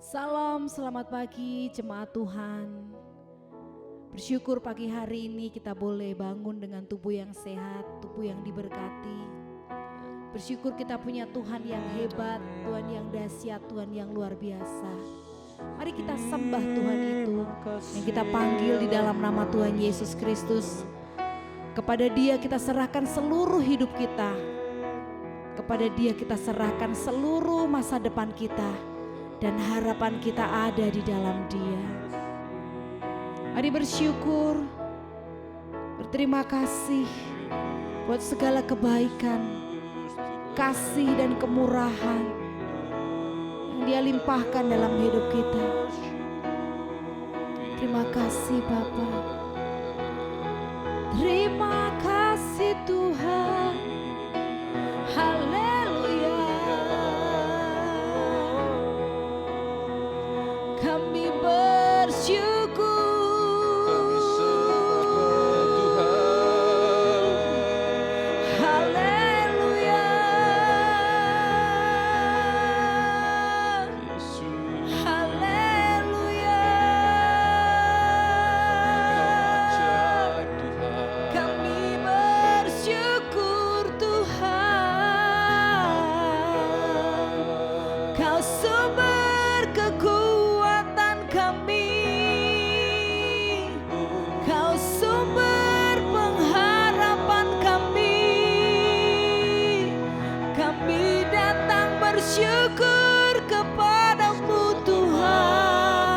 Salam, selamat pagi jemaat Tuhan. Bersyukur pagi hari ini kita boleh bangun dengan tubuh yang sehat, tubuh yang diberkati. Bersyukur kita punya Tuhan yang hebat, Tuhan yang dahsyat, Tuhan yang luar biasa. Mari kita sembah Tuhan itu yang kita panggil di dalam nama Tuhan Yesus Kristus. Kepada Dia kita serahkan seluruh hidup kita. Kepada Dia kita serahkan seluruh masa depan kita. Dan harapan kita ada di dalam Dia. Mari bersyukur, berterima kasih buat segala kebaikan, kasih dan kemurahan yang Dia limpahkan dalam hidup kita. Terima kasih Bapa. Terima kasih Tuhan. Haleluya. Kami bersyukur. Haleluya. Haleluya. Kami bersyukur Tuhan. Kau sumber kekuatan kami, Kau sumber pengharapan kami. Kami datang bersyukur kepadamu Tuhan.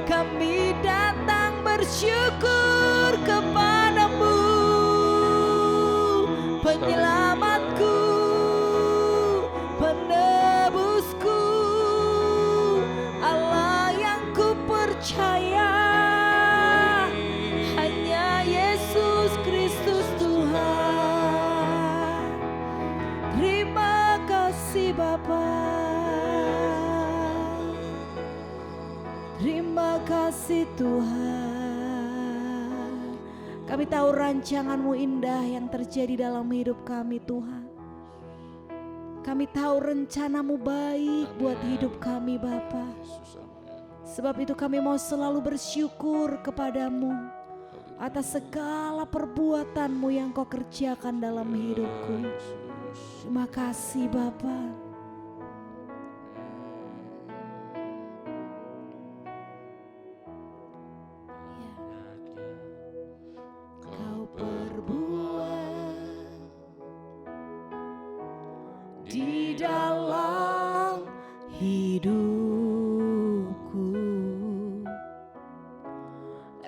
Kami datang bersyukur kepadamu, penyelamatku, penebusku, Allah yang ku percaya, hanya Yesus Kristus Tuhan. Terima kasih Bapa. Terima kasih Tuhan. Kami tahu rancangan-Mu indah yang terjadi dalam hidup kami Tuhan. Kami tahu rencana-Mu baik buat hidup kami Bapa. Sebab itu kami mau selalu bersyukur kepadamu atas segala perbuatan-Mu yang Kau kerjakan dalam hidupku. Terima kasih Bapa. Kau perbuat di dalam hidupku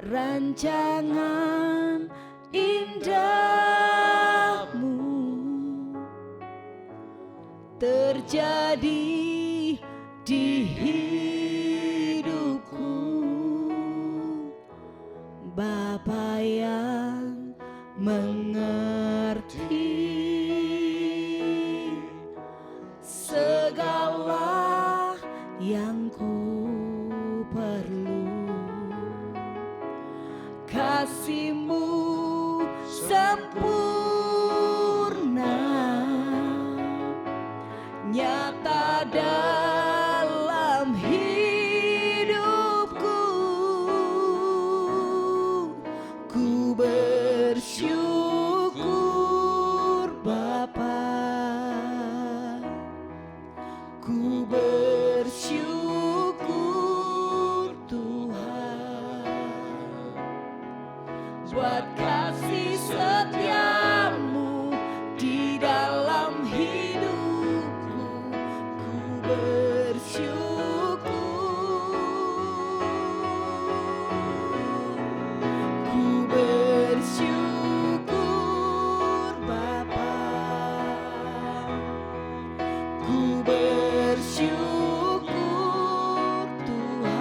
rancangan indahmu terjadi di hidupku. Bapa yang mengerti segala yang ku perlu, kasih-Mu sempurna nyata dalam hidupku. Ku bersyukur Bapa. Ku bersyukur Tuhan buat kasih setia-Mu di dalam hidupku. Ku bersyukur. Ku bersyukur Bapa. Ku bersyukur Tuhan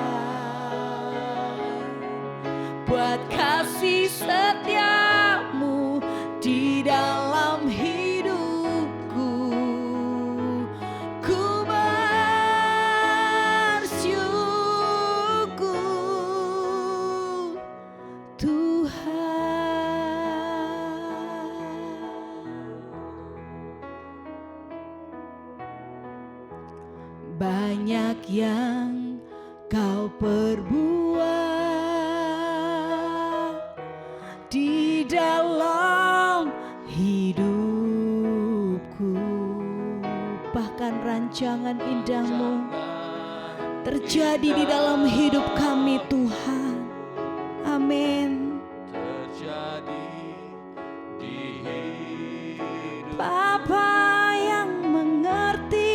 buat kasih setia-Mu di dalam hidupku. Ku bersyukur Tuhan. banyak yang kau perbuat di dalam hidupku. Bahkan rancangan indahmu terjadi di dalam hidup kami Tuhan. Amin. Terjadi di hidup Bapa yang mengerti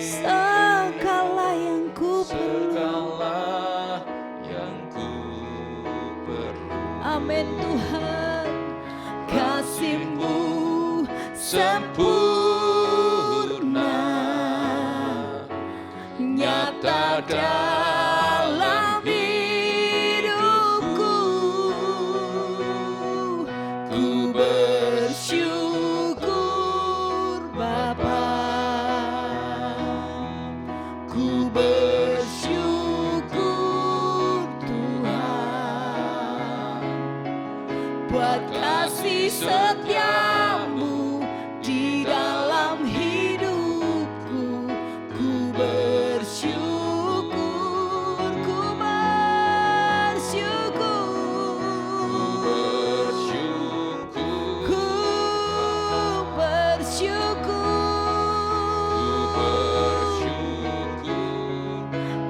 segala yang ku perlu. segala yang ku perlu. Amin Tuhan. Kasih-Mu Sempurna nyata dalam hidupku. Ku bersyukur Bapa, ku bersyukur Tuhan buat kasih setiamu di dalam hidupku. Ku bersyukur, ku bersyukur, ku bersyukur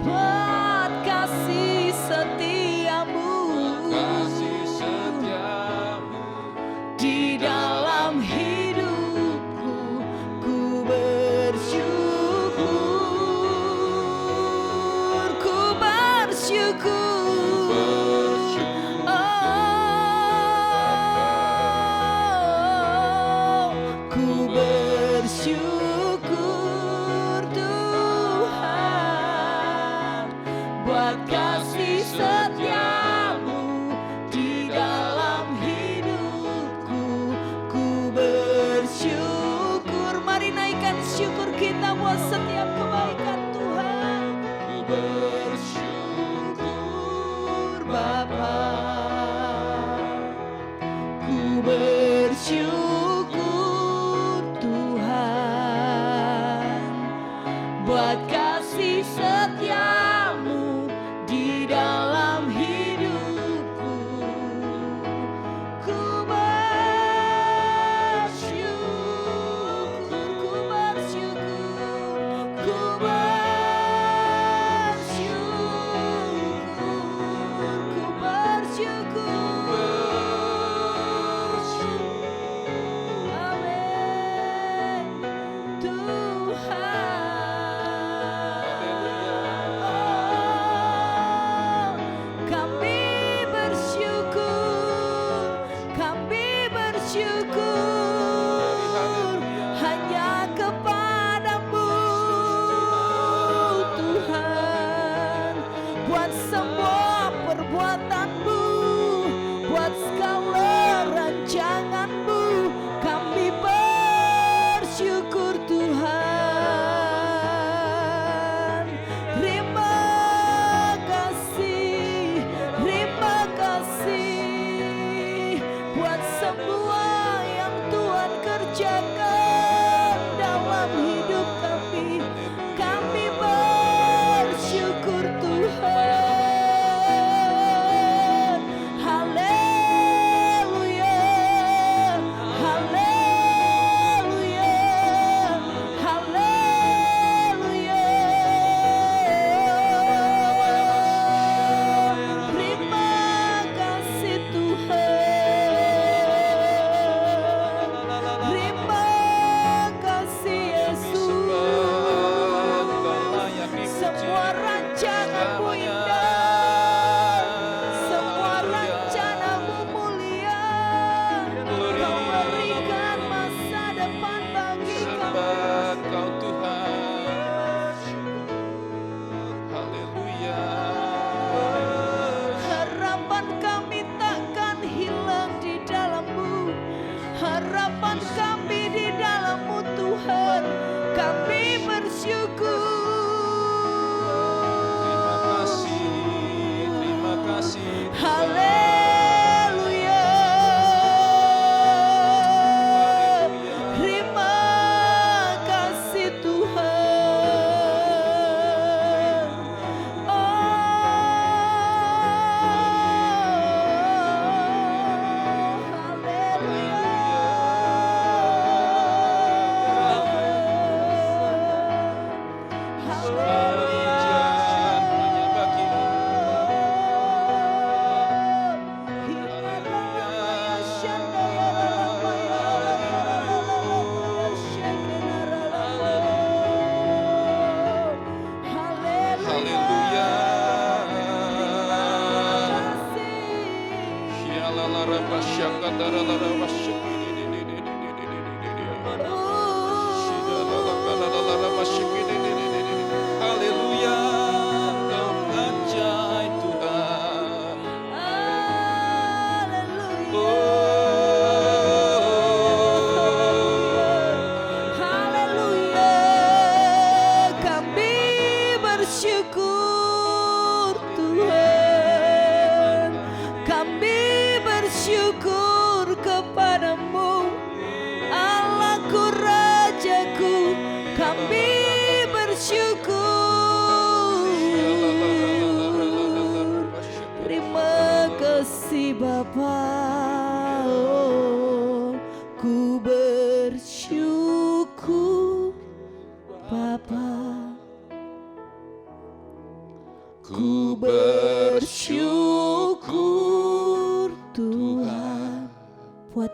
buat kasih setiamu di dalam hidupku. Ku bersyukur, ku bersyukur. Oh, ku bersyukur Tuhan buat kasih setiamu di dalam hidupku. Ku bersyukur. Mari naikkan syukur kita buat setiap kebaikan Tuhan. Ku bersyukur Bapa, ku bersyukur Tuhan buat kasih setiamu di dalam hidupku. Ku bersyukur, ku bersyukur, ku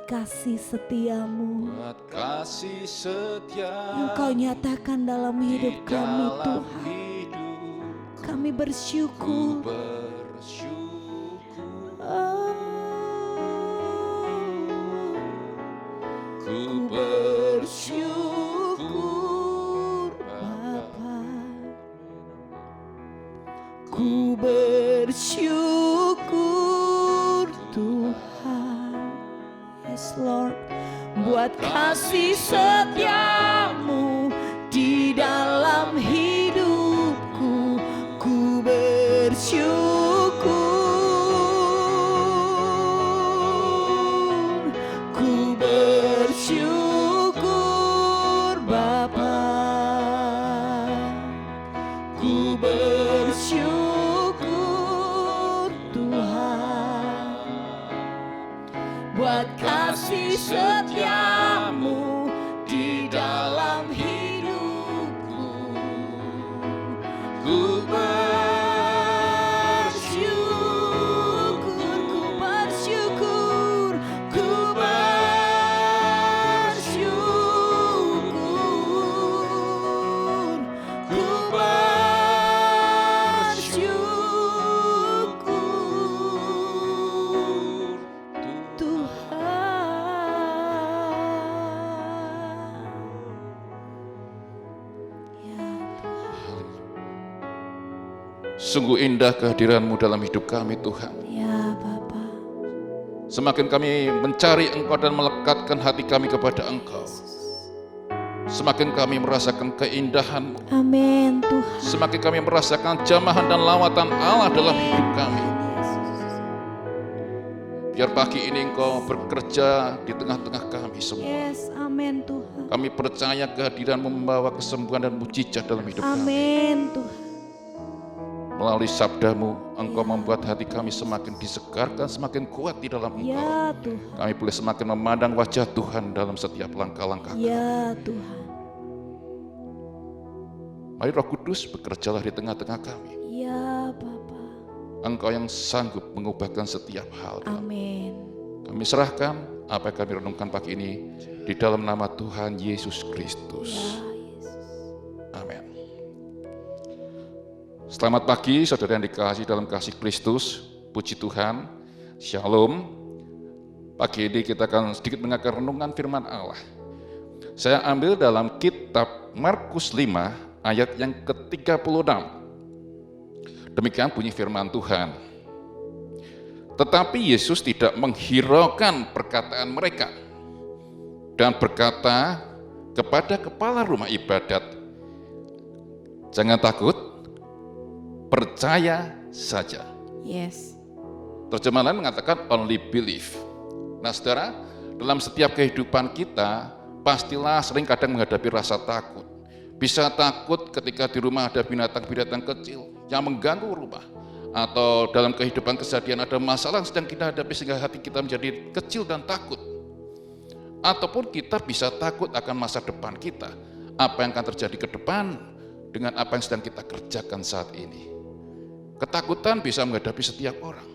buat kasih setiamu buat kasih setia yang Kau nyatakan dalam hidup di kami dalam Tuhan. hidup. Kami Ku bersyukur. bersyukur, Oh, ku ku bersyukur Bapa. Ku bersyukur Tuhan. Yes Lord, buat kasih setiamu di dalam hidupku. Ku bersyukur. Ku bersyukur Bapa. Ku bersyukur Tuhan buat kasih setiamu di dalam hidupku. ku Bersyukur, ku bersyukur, ku bersyukur, ku bersyukur Tuhan. Ya Tuhan. Sungguh indah kehadiran-Mu dalam hidup kami Tuhan. Ya Bapa. Semakin kami mencari Engkau dan melekatkan hati kami kepada Engkau, semakin kami merasakan keindahan-Mu. Amin Tuhan. Semakin kami merasakan jamahan dan lawatan Allah dalam hidup kami. Biar pagi ini Engkau bekerja di tengah-tengah kami semua. Yes, amin Tuhan. Kami percaya kehadiran-Mu membawa kesembuhan dan mujizat dalam hidup kami. Amin Tuhan. Melalui sabda-Mu, Engkau membuat hati kami semakin disegarkan, semakin kuat di dalam Engkau. Ya Tuhan. Kami boleh semakin memandang wajah Tuhan dalam setiap langkah-langkah. Ya Tuhan. Mari Roh Kudus bekerjalah di tengah-tengah kami. Ya Bapa. Engkau yang sanggup mengubahkan setiap hal. Amin. Kami serahkan apa yang kami renungkan pagi ini di dalam nama Tuhan Yesus Kristus. Ya Yesus. Amin. Selamat pagi saudara yang dikasihi dalam kasih Kristus. Puji Tuhan. Shalom. Pagi ini kita akan sedikit mendengarkan renungan firman Allah. Saya ambil dalam kitab Markus 5 ayat yang ke-36. Demikian bunyi firman Tuhan. Tetapi Yesus tidak menghiraukan perkataan mereka dan berkata kepada kepala rumah ibadat, "Jangan takut, percaya saja." Yes. Terjemahan lain mengatakan only believe. Nah saudara, dalam setiap kehidupan kita pastilah sering kadang menghadapi rasa takut. Bisa takut ketika di rumah ada binatang-binatang kecil yang mengganggu rumah, atau dalam kehidupan keseharian ada masalah yang sedang kita hadapi sehingga hati kita menjadi kecil dan takut. Ataupun kita bisa takut akan masa depan kita, apa yang akan terjadi ke depan dengan apa yang sedang kita kerjakan saat ini. Ketakutan bisa menghadapi setiap orang.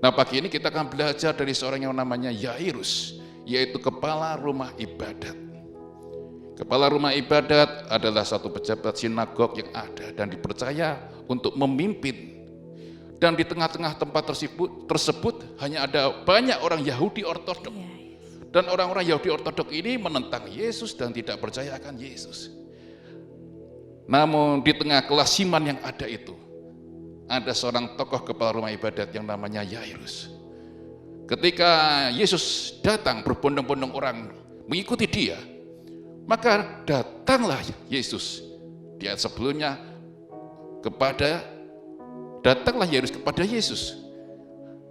Nah pagi ini kita akan belajar dari seorang yang namanya Yairus, yaitu kepala rumah ibadat. Kepala rumah ibadat adalah satu pejabat sinagog yang ada dan dipercaya untuk memimpin. Dan di tengah-tengah tempat tersebut hanya ada banyak orang Yahudi Ortodok. Dan orang-orang Yahudi Ortodok ini menentang Yesus dan tidak percaya akan Yesus. Namun di tengah kelasiman yang ada itu, ada seorang tokoh kepala rumah ibadat yang namanya Yairus. Ketika Yesus datang berbondong-bondong orang mengikuti dia, maka datanglah Yesus. Di ayat sebelumnya datanglah Yairus kepada Yesus.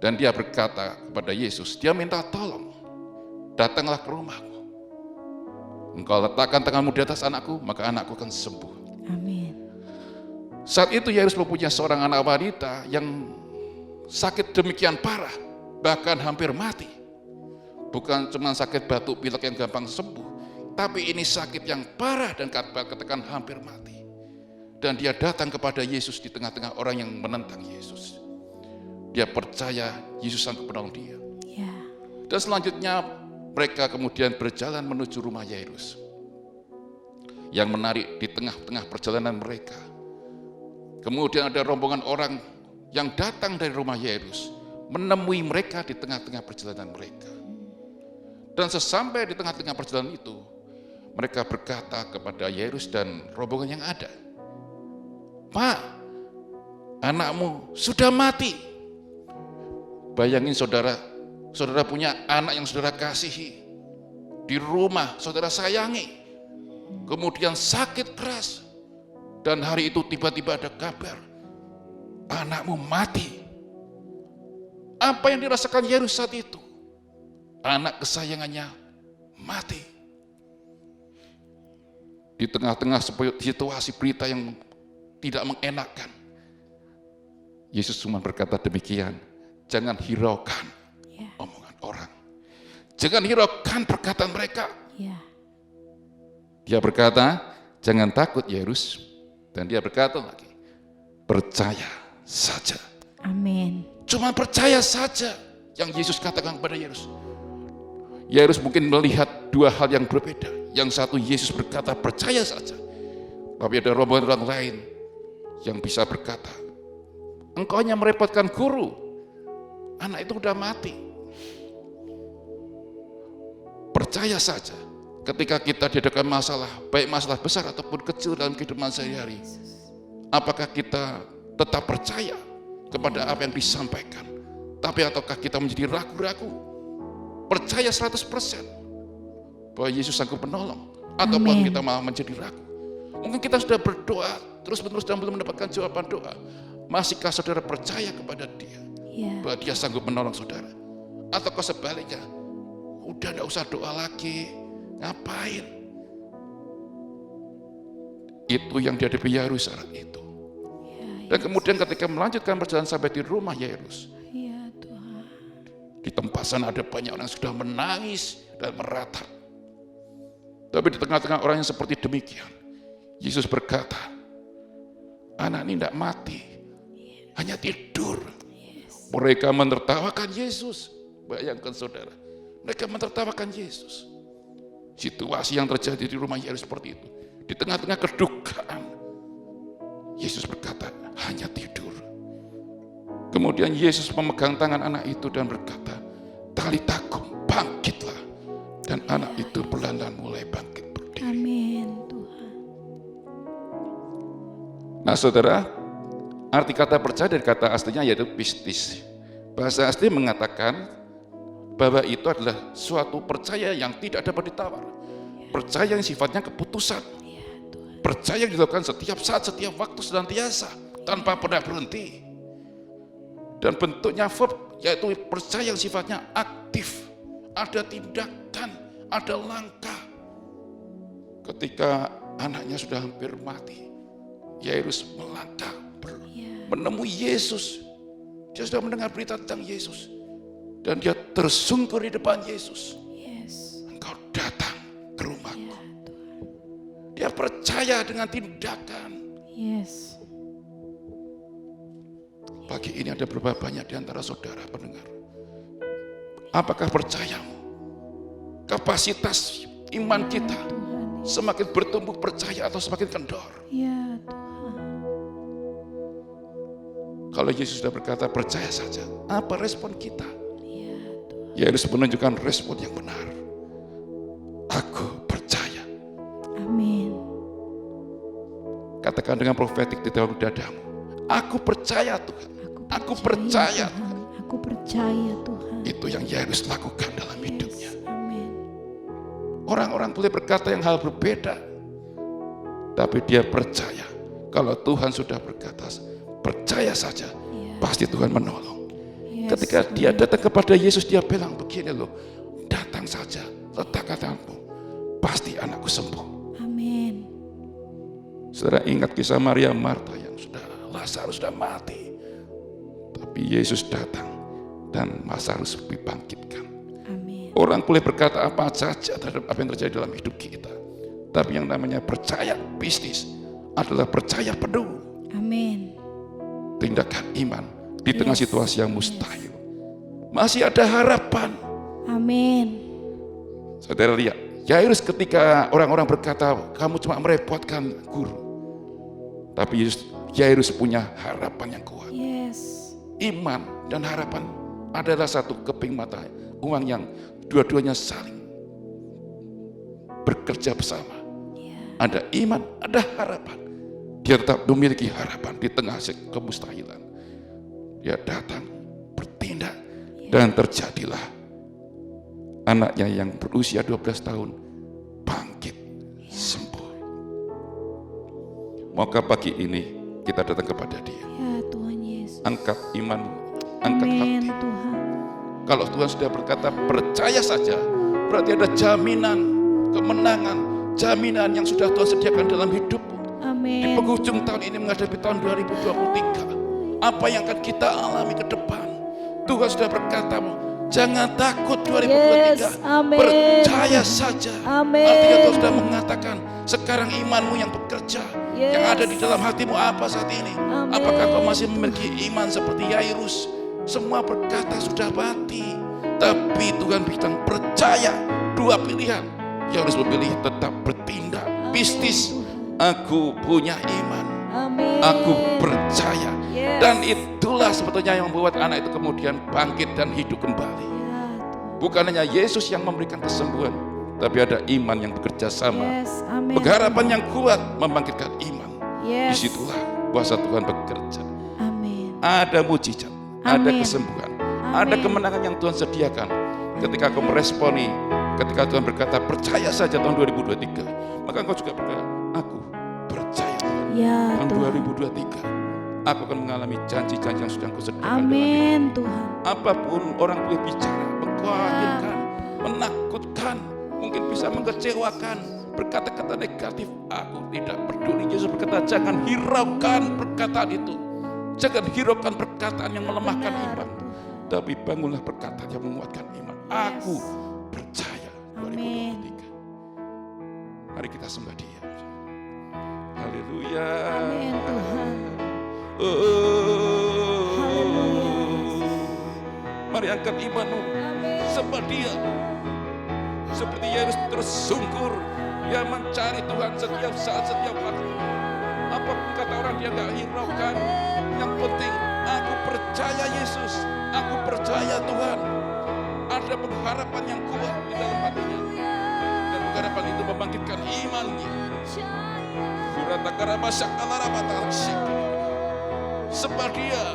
Dan dia berkata kepada Yesus, dia minta tolong, datanglah ke rumahku. Engkau letakkan tanganmu di atas anakku, maka anakku akan sembuh. Amin. Saat itu Yairus mempunyai seorang anak wanita yang sakit demikian parah, bahkan hampir mati. Bukan cuma sakit batuk pilek yang gampang sembuh, tapi ini sakit yang parah dan katakan hampir mati. Dan dia datang kepada Yesus di tengah-tengah orang yang menentang Yesus. Dia percaya Yesus sanggup menolong dia. Ya. Dan selanjutnya mereka kemudian berjalan menuju rumah Yairus. Yang menarik di tengah-tengah perjalanan mereka, kemudian ada rombongan orang yang datang dari rumah Yairus, menemui mereka di tengah-tengah perjalanan mereka. Dan sesampai di tengah-tengah perjalanan itu, mereka berkata kepada Yairus dan rombongan yang ada, "Pak, anakmu sudah mati." Bayangin saudara, saudara punya anak yang saudara kasihi, di rumah saudara sayangi, kemudian sakit keras, dan hari itu tiba-tiba ada kabar, anakmu mati. Apa yang dirasakan Yairus saat itu? Anak kesayangannya mati. Di tengah-tengah situasi berita yang tidak mengenakan, Yesus cuma berkata demikian, jangan hiraukan omongan orang. Jangan hiraukan perkataan mereka. Dia berkata, jangan takut Yairus. Dan dia berkata lagi, percaya saja. Amin. Cuma percaya saja yang Yesus katakan kepada Yairus. Yairus mungkin melihat dua hal yang berbeda. Yang satu, Yesus berkata percaya saja. Tapi ada rombongan orang lain yang bisa berkata, engkau hanya merepotkan guru. Anak itu udah mati. Percaya saja. Ketika kita dihadapkan masalah, baik masalah besar ataupun kecil dalam kehidupan sehari-hari, apakah kita tetap percaya kepada apa yang disampaikan? Tapi ataukah kita menjadi ragu-ragu? Percaya 100% bahwa Yesus sanggup menolong, ataupun kita malah menjadi ragu? Mungkin kita sudah berdoa terus-menerus dan belum mendapatkan jawaban doa. Masihkah saudara percaya kepada Dia bahwa Dia sanggup menolong saudara? Ataukah sebaliknya, udah gak usah doa lagi, ngapain? Itu yang dihadapi Yairus saat itu. Dan kemudian ketika melanjutkan perjalanan sampai di rumah Yairus, di tempat sana ada banyak orang yang sudah menangis dan meratap. Tapi di tengah-tengah orang yang seperti demikian, Yesus berkata, anak ini tidak mati, hanya tidur. Mereka menertawakan Yesus. Bayangkan saudara, mereka menertawakan Yesus. Situasi yang terjadi di rumah Yairus seperti itu. Di tengah-tengah kedukaan, Yesus berkata, hanya tidur. Kemudian Yesus memegang tangan anak itu dan berkata, Talita kum, bangkitlah. Dan anak itu perlahan-lahan mulai bangkit berdiri. Amin Tuhan. Nah saudara, arti kata percaya dari kata aslinya yaitu pistis. Bahasa asli mengatakan bahwa itu adalah suatu percaya yang tidak dapat ditawar. Percaya yang sifatnya keputusan. Percaya yang dilakukan setiap saat, setiap waktu senantiasa, tanpa pernah berhenti. Dan bentuknya verb, yaitu percaya yang sifatnya aktif. Ada tindakan, ada langkah. Ketika anaknya sudah hampir mati, Yairus melangkah menemui Yesus. Dia sudah mendengar berita tentang Yesus. Dan dia tersungkur di depan Yesus. Engkau datang ke rumahku. Dia percaya dengan tindakan. Pagi ini ada berapa banyak di antara saudara pendengar. Apakah percayamu, kapasitas iman kita semakin bertumbuh percaya atau semakin kendor? Kalau Yesus sudah berkata percaya saja, apa respon kita? Yairus menunjukkan respon yang benar. Aku percaya. Amin. Katakan dengan profetik di dalam dadamu, aku percaya Tuhan. Aku percaya Tuhan. Aku percaya Tuhan. Itu yang Yairus lakukan dalam hidupnya. Amin. Orang-orang boleh berkata yang hal berbeda, tapi dia percaya. Kalau Tuhan sudah berkata, percaya saja, pasti Tuhan menolong. Ketika dia datang kepada Yesus, dia bilang begini loh, datang saja, letakkan tanganmu, pasti anakku sembuh. Amin. Saudara ingat kisah Maria Marta yang Lazarus sudah mati, tapi Yesus datang dan Lazarus dibangkitkan. Amin. Orang boleh berkata apa saja terhadap apa yang terjadi dalam hidup kita, tapi yang namanya percaya bisnis adalah percaya penuh. Amin. Tindakan iman di tengah situasi yang mustahil. Masih ada harapan. Amin. Saudara lihat, Yairus ketika orang-orang berkata, kamu cuma merepotkan guru. Tapi Yairus punya harapan yang kuat. Yes. Iman dan harapan adalah satu keping mata uang yang dua-duanya saling bekerja bersama. Ada iman, ada harapan. Dia tetap memiliki harapan di tengah kemustahilan. Dia datang, bertindak, dan terjadilah anaknya yang berusia 12 tahun bangkit, sembuh. Maka pagi ini kita datang kepada Dia. Ya Tuhan Yesus. Angkat imanmu, angkat Amin, hati. Tuhan. Kalau Tuhan sudah berkata percaya saja, berarti ada jaminan kemenangan, jaminan yang sudah Tuhan sediakan dalam hidupmu. Di Amin. penghujung tahun ini menghadapi tahun 2023, apa yang akan kita alami ke depan? Tuhan sudah berkata, jangan takut 2023, Yes, amin. percaya saja. Amin. Artinya Tuhan sudah mengatakan, sekarang imanmu yang bekerja, Yes. yang ada di dalam hatimu apa saat ini? Amin. Apakah kau masih memiliki iman seperti Yairus? Semua berkata sudah mati, tapi Tuhan bilang percaya. Dua pilihan, Yairus memilih tetap bertindak. Bisnis, aku punya iman, Amin. aku percaya. Yes. Dan itulah sebetulnya yang membuat anak itu kemudian bangkit dan hidup kembali. Ya, Tuhan. Bukan hanya Yesus yang memberikan kesembuhan, tapi ada iman yang bekerja sama. Yes, amin. Pengharapan yang kuat membangkitkan iman. Yes. Disitulah kuasa Tuhan bekerja. Amin. Ada mujizat, ada Amin. kesembuhan, Amin. ada kemenangan yang Tuhan sediakan. Ketika kau meresponi, ketika Tuhan berkata percaya saja tahun 2023, maka engkau juga berkata, aku percaya Tuhan. Ya Tahun Tuhan. 2023, aku akan mengalami janji-janji yang sudah Engkau sediakan dalam hidup. Amin Tuhan. Apapun orang boleh bicara, mengkhawatirkan, menakutkan, mungkin bisa mengecewakan, berkata-kata negatif, aku tidak peduli. Yesus berkata, jangan hiraukan perkataan itu. Jangan hiraukan perkataan yang melemahkan iman. Tapi bangunlah perkataan yang menguatkan iman. Aku percaya 2023. Mari kita sembah Dia. Haleluya. Amin Tuhan. Mari angkat imanmu, sembah Dia. Seperti Yairus tersungkur, dia mencari Tuhan setiap saat, setiap waktu. Apapun kata orang dia gak hiraukan. Yang penting aku percaya Yesus, aku percaya Tuhan. Ada pengharapan yang kuat di dalam hatinya, dan pengharapan itu membangkitkan imannya. Sembah Dia.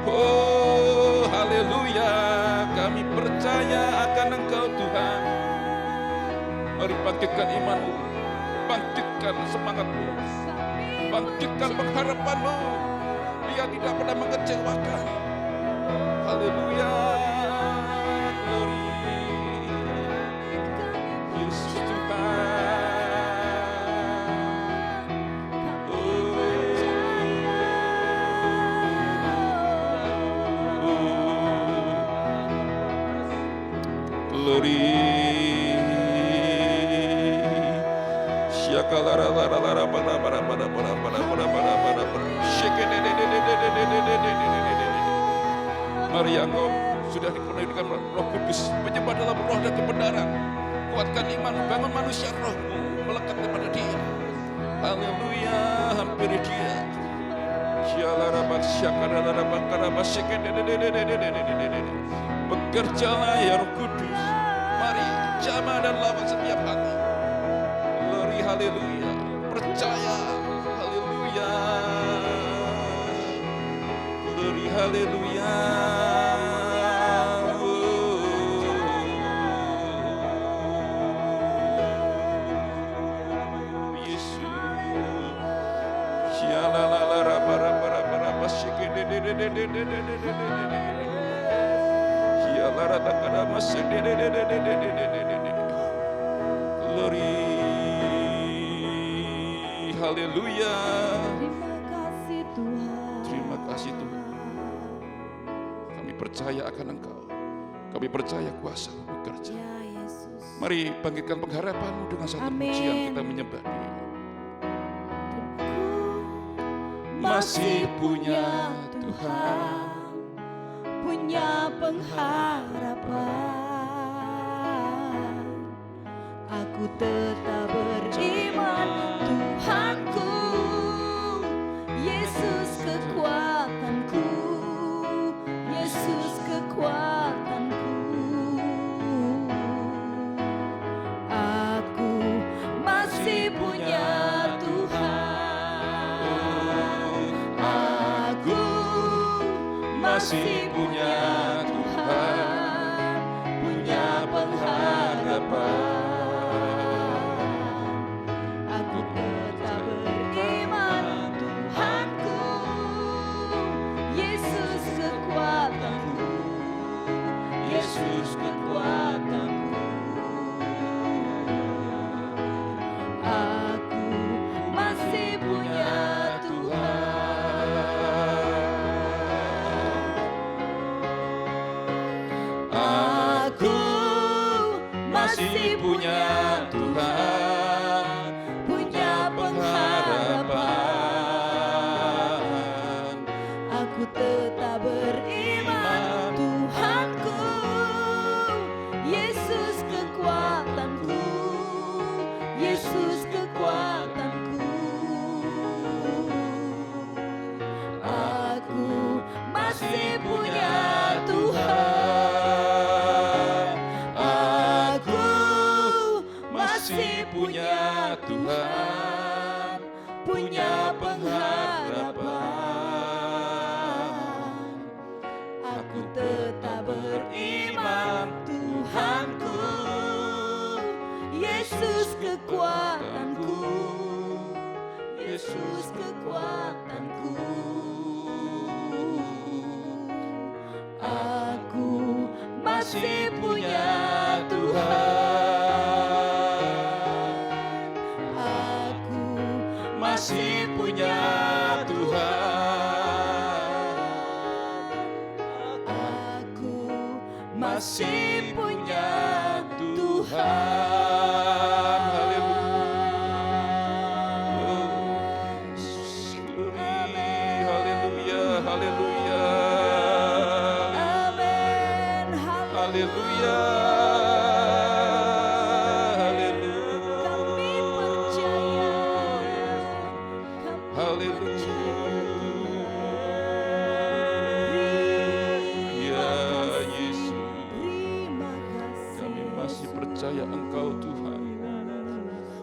Oh haleluya, kami percaya akan Engkau Tuhan. Mari bangkitkan imanmu, bangkitkan semangatmu, bangkitkan pengharapanmu. Dia tidak pernah mengecewakan. Haleluya, glory Yesus Tuhan. Glory. Mari yang kau sudah dipenuhi dengan Roh Kudus, menyembah dalam roh dan kebenaran. Kuatkan iman, bangun manusia rohmu melekat kepada Dia. Haleluya, hampiri Dia. Bekerjalah ya Roh Kudus. Mari jamah dan lawan setiap hati. Glory haleluya. Percaya. Haleluya. Glory haleluya. Yesus. Glory, haleluya. Terima kasih Tuhan. Terima kasih Tuhan. Kami percaya akan Engkau. Kami percaya kuasa bekerja. Ya Yesus. Mari bangkitkan pengharapanmu dengan satu Amin. pujian kita menyembah Dia. Masih punya Tuhan, punya pengharapan. tetap beriman, Tuhanku, Yesus kekuatanku, Yesus kekuatanku. Aku masih punya Tuhan, aku masih punya Tuhan, punya pengharapan. Aku tetap beriman, Tuhanku, Yesus kekuatanku, Yesus kekuatanku. Aku masih punya Aku masih punya Tuhan, punya pengharapan. Aku tetap beriman, Tuhanku, Yesus kekuatanku, Yesus kekuatanku. Aku masih punya Tuhan. Masih punya Tuhan, punya pengharapan. Aku tetap beriman, Tuhanku, Yesus kekuatanku, Yesus kekuatanku. Aku masih punya Tuhan. Masih punya Tuhan, aku masih punya Tuhan. Haleluya, haleluya, amin, haleluya. Engkau Tuhan,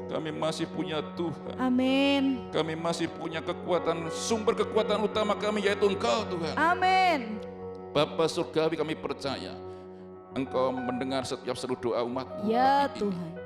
kami masih punya Tuhan. Amin. Kami masih punya kekuatan, sumber kekuatan utama kami yaitu Engkau Tuhan. Amin. Bapa surgawi, kami percaya Engkau mendengar setiap seru doa umat-Mu. Ya Tuhan.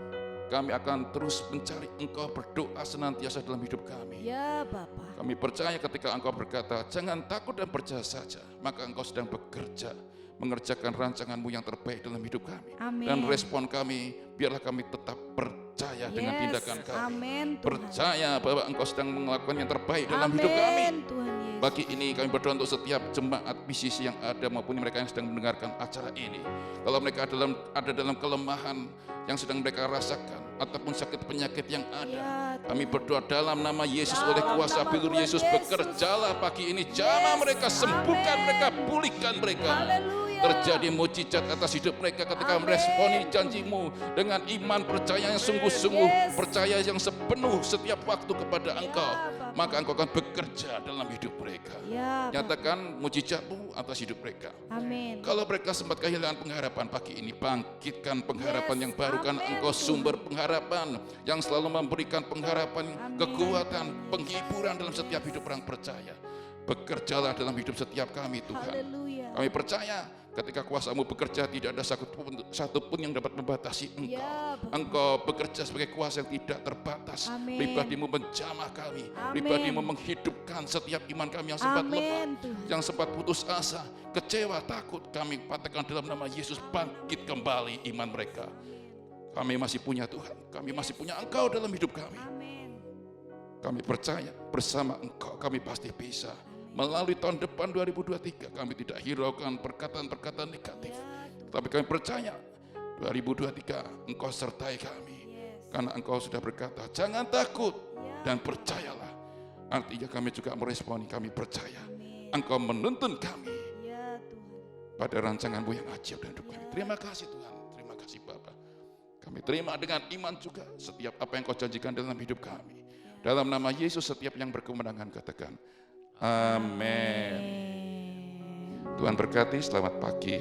Kami akan terus mencari Engkau, berdoa senantiasa dalam hidup kami. Ya Bapa. Kami percaya ketika Engkau berkata, jangan takut dan percaya saja, maka Engkau sedang bekerja mengerjakan rancangan-Mu yang terbaik dalam hidup kami. Amin. Dan respon kami, biarlah kami tetap percaya dengan tindakan kami. Amin, percaya bahwa Engkau sedang melakukan yang terbaik dalam hidup kami. Tuhan Yesus. Pagi ini kami berdoa untuk setiap jemaat PCC yang ada maupun mereka yang sedang mendengarkan acara ini. Kalau mereka ada dalam kelemahan yang sedang mereka rasakan ataupun sakit penyakit yang ada, kami berdoa dalam nama Yesus, oleh kuasa bilur Yesus, bekerjalah pagi ini, jamah mereka, sembuhkan mereka, pulihkan mereka. Terjadi mujizat atas hidup mereka ketika meresponi janji-Mu dengan iman percaya yang sungguh-sungguh, percaya yang sepenuh setiap waktu kepada Engkau, maka Engkau akan bekerja dalam hidup mereka. Nyatakan mujizat-Mu atas hidup mereka. Amin. Kalau mereka sempat kehilangan pengharapan pagi ini, bangkitkan pengharapan yang baru, karena Engkau sumber pengharapan yang selalu memberikan pengharapan, kekuatan, penghiburan dalam setiap hidup orang percaya. Bekerjalah dalam hidup setiap kami Tuhan. Haleluya. Kami percaya ketika kuasa-Mu bekerja, tidak ada satupun yang dapat membatasi Engkau. Ya, Engkau bekerja sebagai kuasa yang tidak terbatas. Pribadi-Mu menjamah kami. Pribadi-Mu menghidupkan setiap iman kami yang sempat lemah, yang sempat putus asa, kecewa, takut. Kami katakan dalam nama Yesus, bangkit kembali iman mereka. Kami masih punya Tuhan. Kami masih punya Engkau dalam hidup kami. Kami percaya bersama Engkau kami pasti bisa. Melalui tahun depan 2023, kami tidak hiraukan perkataan-perkataan negatif. Tapi kami percaya 2023 Engkau sertai kami. Karena Engkau sudah berkata, jangan takut dan percayalah. Artinya kami juga meresponi, kami percaya. Engkau menuntun kami pada rancangan-Mu yang ajaib dan hidup kami. Terima kasih Tuhan, terima kasih Bapa. Kami Kami terima dengan iman juga setiap apa yang kau janjikan dalam hidup kami. Dalam nama Yesus setiap yang berkemenangan katakan, amin. Tuhan berkati, selamat pagi.